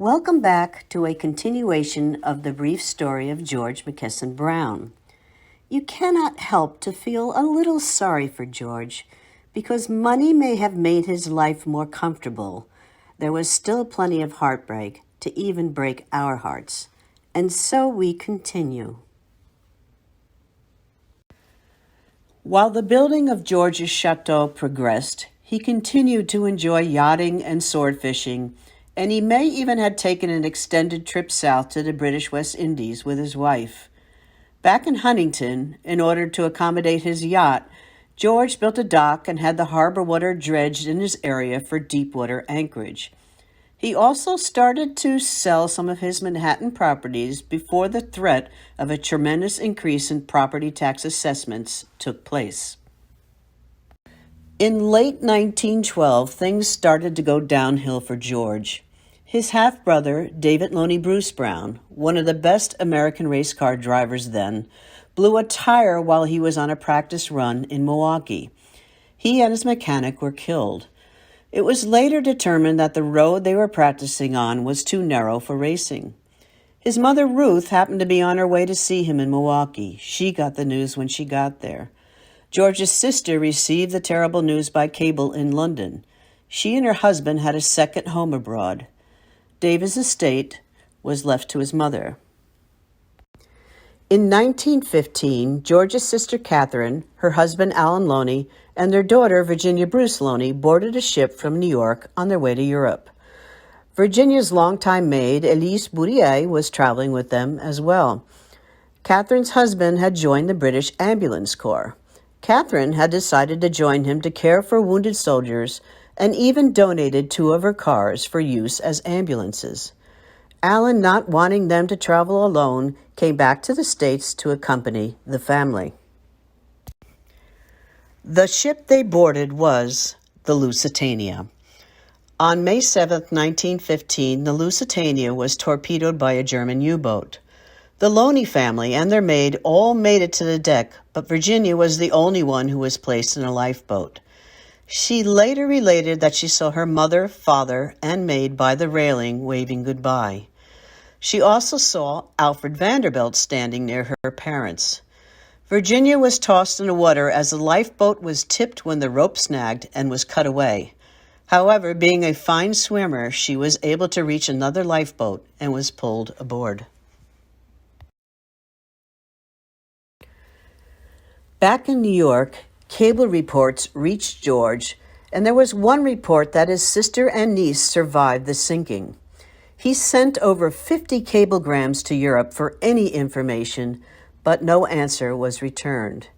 Welcome back to a continuation of the brief story of George McKesson Brown. You cannot help to feel a little sorry for George because money may have made his life more comfortable. There was still plenty of heartbreak to even break our hearts. And so we continue. While the building of George's chateau progressed, he continued to enjoy yachting and sword fishing, and he may even had taken an extended trip south to the British West Indies with his wife. Back in Huntington, in order to accommodate his yacht, George built a dock and had the harbor water dredged in his area for deep water anchorage. He also started to sell some of his Manhattan properties before the threat of a tremendous increase in property tax assessments took place. In late 1912, things started to go downhill for George. His half-brother, David Loney Bruce Brown, one of the best American race car drivers then, blew a tire while he was on a practice run in Milwaukee. He and his mechanic were killed. It was later determined that the road they were practicing on was too narrow for racing. His mother, Ruth, happened to be on her way to see him in Milwaukee. She got the news when she got there. George's sister received the terrible news by cable in London. She and her husband had a second home abroad. David's estate was left to his mother. In 1915, George's sister Catherine, her husband Alan Loney, and their daughter Virginia Bruce Loney boarded a ship from New York on their way to Europe. Virginia's longtime maid, Elise Bourrier, was traveling with them as well. Catherine's husband had joined the British Ambulance Corps. Catherine had decided to join him to care for wounded soldiers and even donated 2 of her cars for use as ambulances. Alan, not wanting them to travel alone, came back to the States to accompany the family. The ship they boarded was the Lusitania. On May 7, 1915, the Lusitania was torpedoed by a German U-boat. The Loney family and their maid all made it to the deck, but Virginia was the only one who was placed in a lifeboat. She later related that she saw her mother, father, and maid by the railing waving goodbye. She also saw Alfred Vanderbilt standing near her parents. Virginia was tossed in the water as the lifeboat was tipped when the rope snagged and was cut away. However, being a fine swimmer, she was able to reach another lifeboat and was pulled aboard. Back in New York, cable reports reached George, and there was one report that his sister and niece survived the sinking. He sent over 50 cablegrams to Europe for any information, but no answer was returned.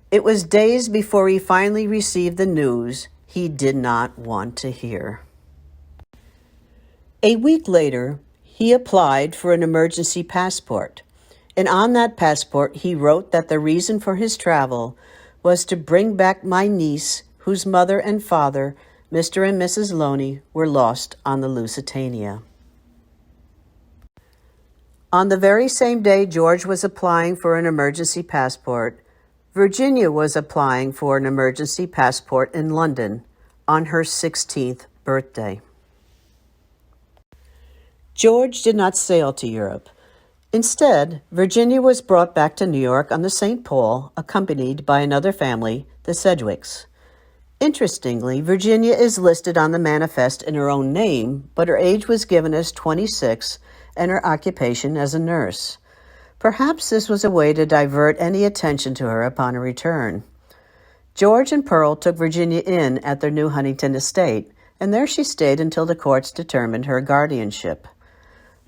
It was days before he finally received the news he did not want to hear. A week later, he applied for an emergency passport. And on that passport, he wrote that the reason for his travel was to bring back my niece, whose mother and father, Mr. and Mrs. Loney, were lost on the Lusitania. On the very same day George was applying for an emergency passport, Virginia was applying for an emergency passport in London on her 16th birthday. George did not sail to Europe. Instead, Virginia was brought back to New York on the St. Paul, accompanied by another family, the Sedgwicks. Interestingly, Virginia is listed on the manifest in her own name, but her age was given as 26 and her occupation as a nurse. Perhaps this was a way to divert any attention to her upon her return. George and Pearl took Virginia in at their New Huntington estate, and there she stayed until the courts determined her guardianship.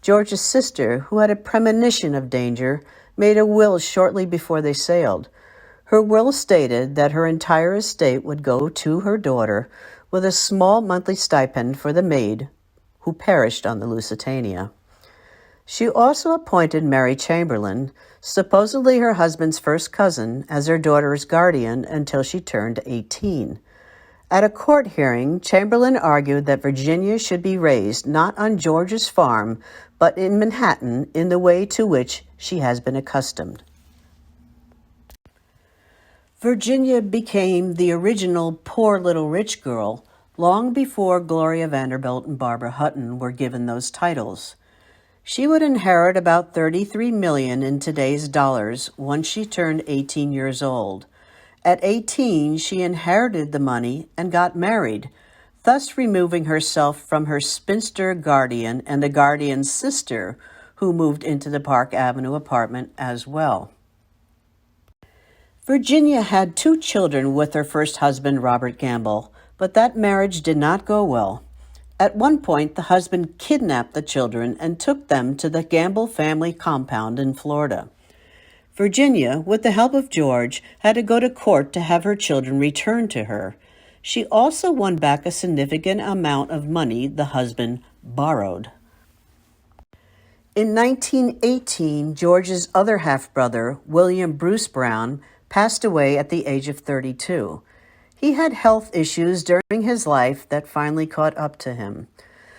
George's sister, who had a premonition of danger, made a will shortly before they sailed. Her will stated that her entire estate would go to her daughter with a small monthly stipend for the maid who perished on the Lusitania. She also appointed Mary Chamberlain, supposedly her husband's first cousin, as her daughter's guardian until she turned 18. At a court hearing, Chamberlain argued that Virginia should be raised not on George's farm, but in Manhattan in the way to which she has been accustomed. Virginia became the original poor little rich girl, long before Gloria Vanderbilt and Barbara Hutton were given those titles. She would inherit about $33 million in today's dollars once she turned 18 years old. At 18, she inherited the money and got married, thus removing herself from her spinster guardian and the guardian's sister, who moved into the Park Avenue apartment as well. Virginia had 2 children with her first husband, Robert Gamble, but that marriage did not go well. At one point, the husband kidnapped the children and took them to the Gamble family compound in Florida. Virginia, with the help of George, had to go to court to have her children returned to her. She also won back a significant amount of money the husband borrowed. In 1918, George's other half-brother, William Bruce Brown, passed away at the age of 32. He had health issues during his life that finally caught up to him.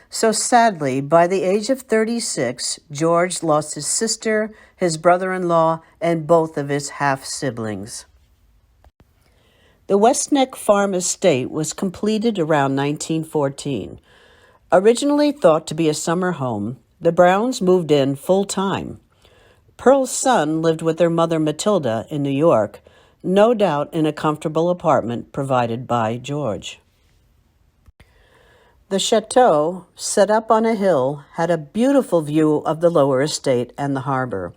So sadly, by the age of 36, George lost his sister, his brother-in-law, and both of his half-siblings. The West Neck Farm Estate was completed around 1914. Originally thought to be a summer home, the Browns moved in full-time. Pearl's son lived with their mother Matilda in New York, no doubt in a comfortable apartment provided by George. The chateau, set up on a hill, had a beautiful view of the lower estate and the harbor.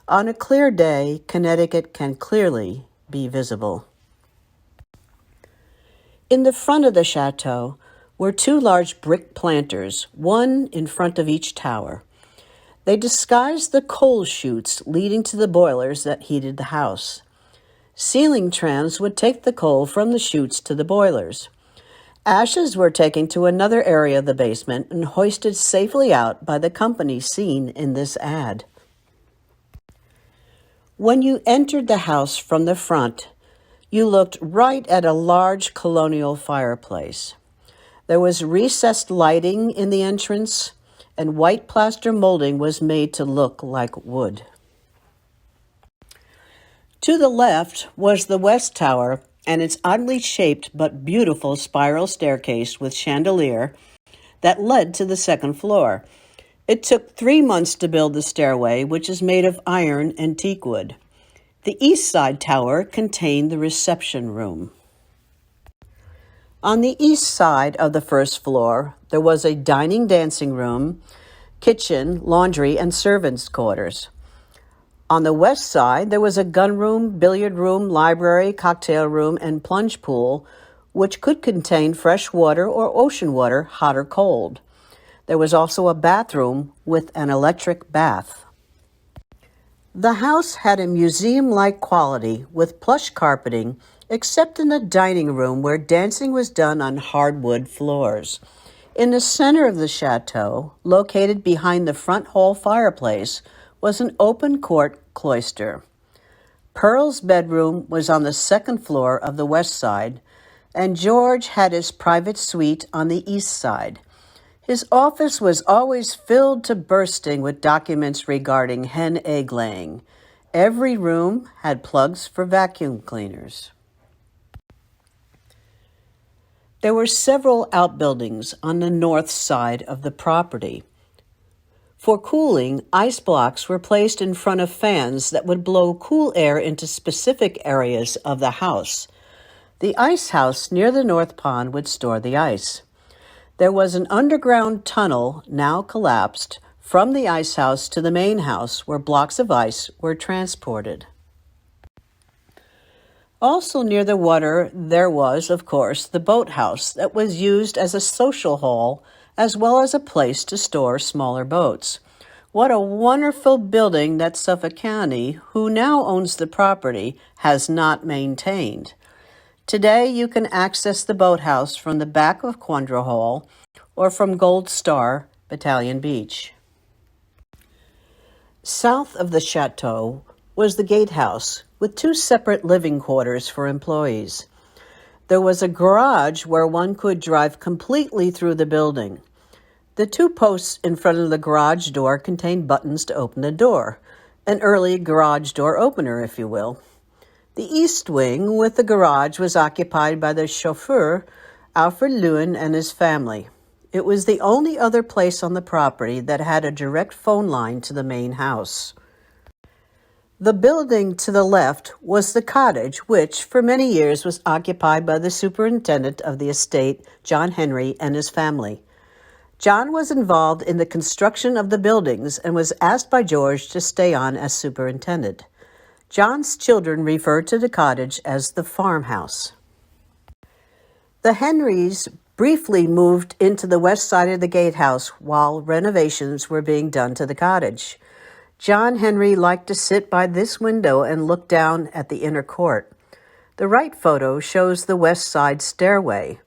On a clear day, Connecticut can clearly be visible. In the front of the chateau were 2 large brick planters, one in front of each tower. They disguised the coal chutes leading to the boilers that heated the house. Ceiling trams would take the coal from the chutes to the boilers. Ashes were taken to another area of the basement and hoisted safely out by the company seen in this ad. When you entered the house from the front, you looked right at a large colonial fireplace. There was recessed lighting in the entrance, and white plaster molding was made to look like wood. To the left was the West Tower and its oddly shaped but beautiful spiral staircase with chandelier that led to the second floor. It took 3 months to build the stairway, which is made of iron and teak wood. The east side tower contained the reception room. On the east side of the first floor, there was a dining dancing room, kitchen, laundry, and servants' quarters. On the west side, there was a gun room, billiard room, library, cocktail room, and plunge pool, which could contain fresh water or ocean water, hot or cold. There was also a bathroom with an electric bath. The house had a museum-like quality with plush carpeting, except in the dining room where dancing was done on hardwood floors. In the center of the chateau, located behind the front hall fireplace, was an open court cloister. Pearl's bedroom was on the second floor of the west side, and George had his private suite on the east side. His office was always filled to bursting with documents regarding hen egg laying. Every room had plugs for vacuum cleaners. There were several outbuildings on the north side of the property. For cooling, ice blocks were placed in front of fans that would blow cool air into specific areas of the house. The ice house near the north pond would store the ice. There was an underground tunnel, now collapsed, from the ice house to the main house where blocks of ice were transported. Also near the water, there was, of course, the boathouse that was used as a social hall as well as a place to store smaller boats. What a wonderful building that Suffolk County, who now owns the property, has not maintained. Today, you can access the boathouse from the back of Quandra Hall or from Gold Star, Battalion Beach. South of the chateau was the gatehouse, with 2 separate living quarters for employees. There was a garage where one could drive completely through the building. The 2 posts in front of the garage door contained buttons to open the door, an early garage door opener, if you will. The east wing with the garage was occupied by the chauffeur, Alfred Lewin and his family. It was the only other place on the property that had a direct phone line to the main house. The building to the left was the cottage, which for many years was occupied by the superintendent of the estate, John Henry, and his family. John was involved in the construction of the buildings and was asked by George to stay on as superintendent. John's children referred to the cottage as the farmhouse. The Henrys briefly moved into the west side of the gatehouse while renovations were being done to the cottage. John Henry liked to sit by this window and look down at the inner court. The right photo shows the west side stairway.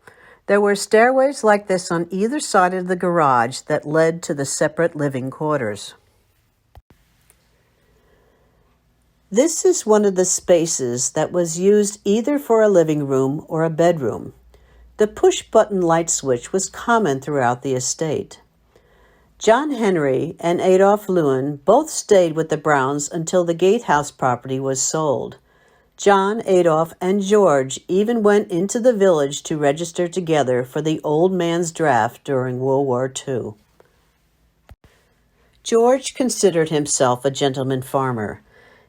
There were stairways like this on either side of the garage that led to the separate living quarters. This is one of the spaces that was used either for a living room or a bedroom. The push-button light switch was common throughout the estate. John Henry and Adolph Lewin both stayed with the Browns until the gatehouse property was sold. John, Adolph, and George even went into the village to register together for the old man's draft during World War II. George considered himself a gentleman farmer.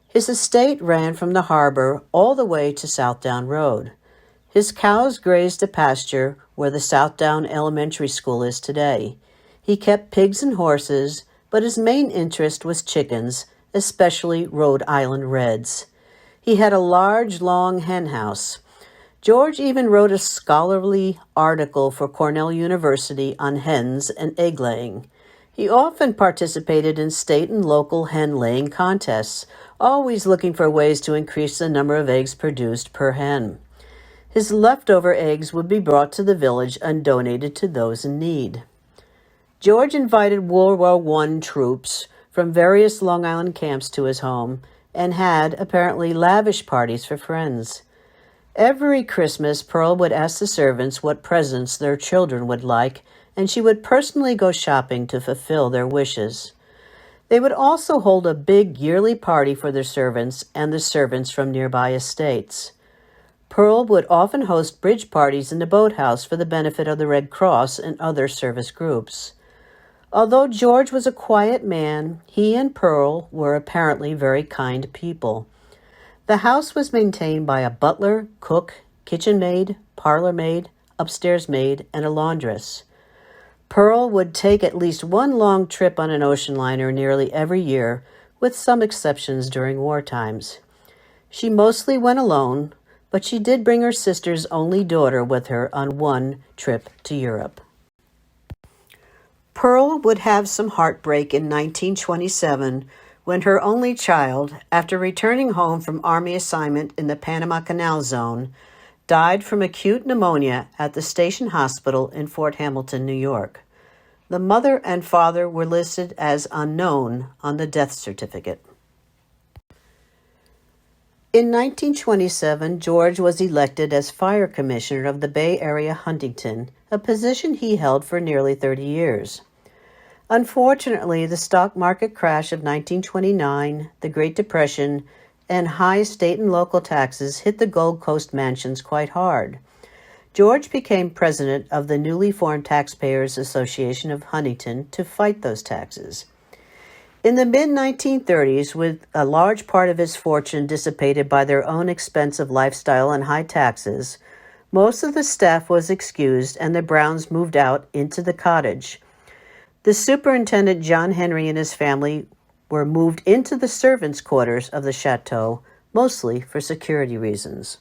His estate ran from the harbor all the way to Southdown Road. His cows grazed a pasture where the Southdown Elementary School is today. He kept pigs and horses, but his main interest was chickens, especially Rhode Island Reds. He had a large, long hen house. George even wrote a scholarly article for Cornell University on hens and egg laying. He often participated in state and local hen laying contests, always looking for ways to increase the number of eggs produced per hen. His leftover eggs would be brought to the village and donated to those in need. George invited World War I troops from various Long Island camps to his home and had, apparently, lavish parties for friends. Every Christmas, Pearl would ask the servants what presents their children would like, and she would personally go shopping to fulfill their wishes. They would also hold a big yearly party for their servants and the servants from nearby estates. Pearl would often host bridge parties in the boathouse for the benefit of the Red Cross and other service groups. Although George was a quiet man, he and Pearl were apparently very kind people. The house was maintained by a butler, cook, kitchen maid, parlor maid, upstairs maid, and a laundress. Pearl would take at least one long trip on an ocean liner nearly every year, with some exceptions during war times. She mostly went alone, but she did bring her sister's only daughter with her on one trip to Europe. Pearl would have some heartbreak in 1927 when her only child, after returning home from Army assignment in the Panama Canal Zone, died from acute pneumonia at the station hospital in Fort Hamilton, New York. The mother and father were listed as unknown on the death certificate. In 1927, George was elected as fire commissioner of the Bay Area Huntington, a position he held for nearly 30 years. Unfortunately, the stock market crash of 1929, the Great Depression, and high state and local taxes hit the Gold Coast mansions quite hard. George became president of the newly formed Taxpayers Association of Huntington to fight those taxes. In the mid-1930s, with a large part of his fortune dissipated by their own expensive lifestyle and high taxes, most of the staff was excused and the Browns moved out into the cottage. The superintendent, John Henry, and his family were moved into the servants' quarters of the chateau, mostly for security reasons.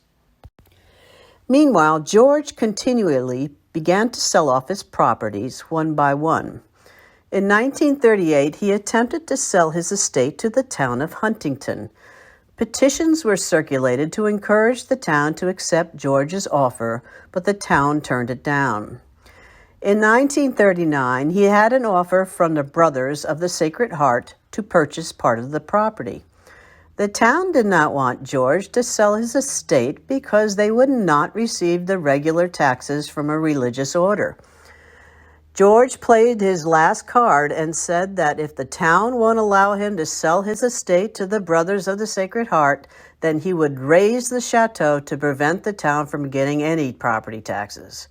Meanwhile, George continually began to sell off his properties one by one. In 1938, he attempted to sell his estate to the town of Huntington. Petitions were circulated to encourage the town to accept George's offer, but the town turned it down. In 1939, he had an offer from the Brothers of the Sacred Heart to purchase part of the property. The town did not want George to sell his estate because they would not receive the regular taxes from a religious order. George played his last card and said that if the town won't allow him to sell his estate to the Brothers of the Sacred Heart, then he would raise the chateau to prevent the town from getting any property taxes.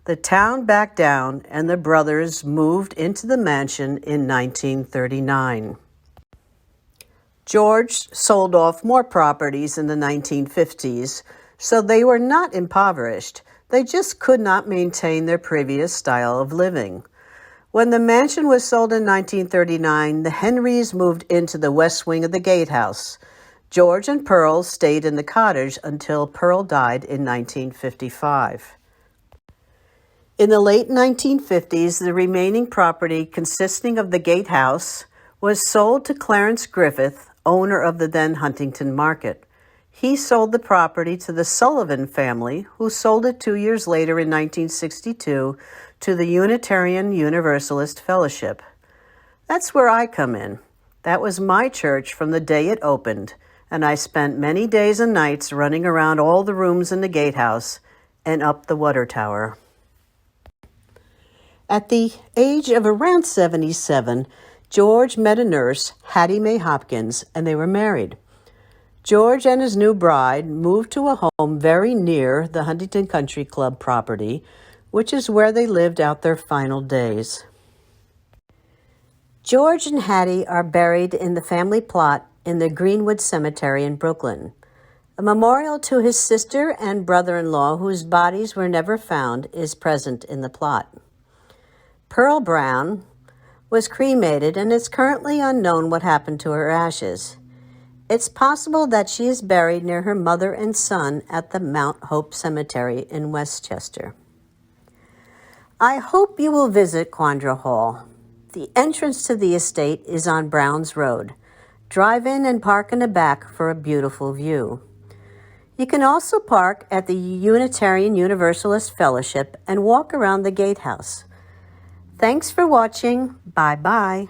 The town backed down and the brothers moved into the mansion in 1939. George sold off more properties in the 1950s, so they were not impoverished. They just could not maintain their previous style of living. When the mansion was sold in 1939, the Henrys moved into the west wing of the gatehouse. George and Pearl stayed in the cottage until Pearl died in 1955. In the late 1950s, the remaining property consisting of the gatehouse was sold to Clarence Griffith, owner of the then Huntington Market. He sold the property to the Sullivan family, who sold it 2 years later in 1962 to the Unitarian Universalist Fellowship. That's where I come in. That was my church from the day it opened, and I spent many days and nights running around all the rooms in the gatehouse and up the water tower. At the age of around 77, George met a nurse, Hattie Mae Hopkins, and they were married. George and his new bride moved to a home very near the Huntington Country Club property, which is where they lived out their final days. George and Hattie are buried in the family plot in the Greenwood Cemetery in Brooklyn. A memorial to his sister and brother-in-law, whose bodies were never found, is present in the plot. Pearl Brown was cremated, and it's currently unknown what happened to her ashes. It's possible that she is buried near her mother and son at the Mount Hope Cemetery in Westchester. I hope you will visit Quandra Hall. The entrance to the estate is on Browns Road. Drive in and park in the back for a beautiful view. You can also park at the Unitarian Universalist Fellowship and walk around the gatehouse. Thanks for watching. Bye-bye.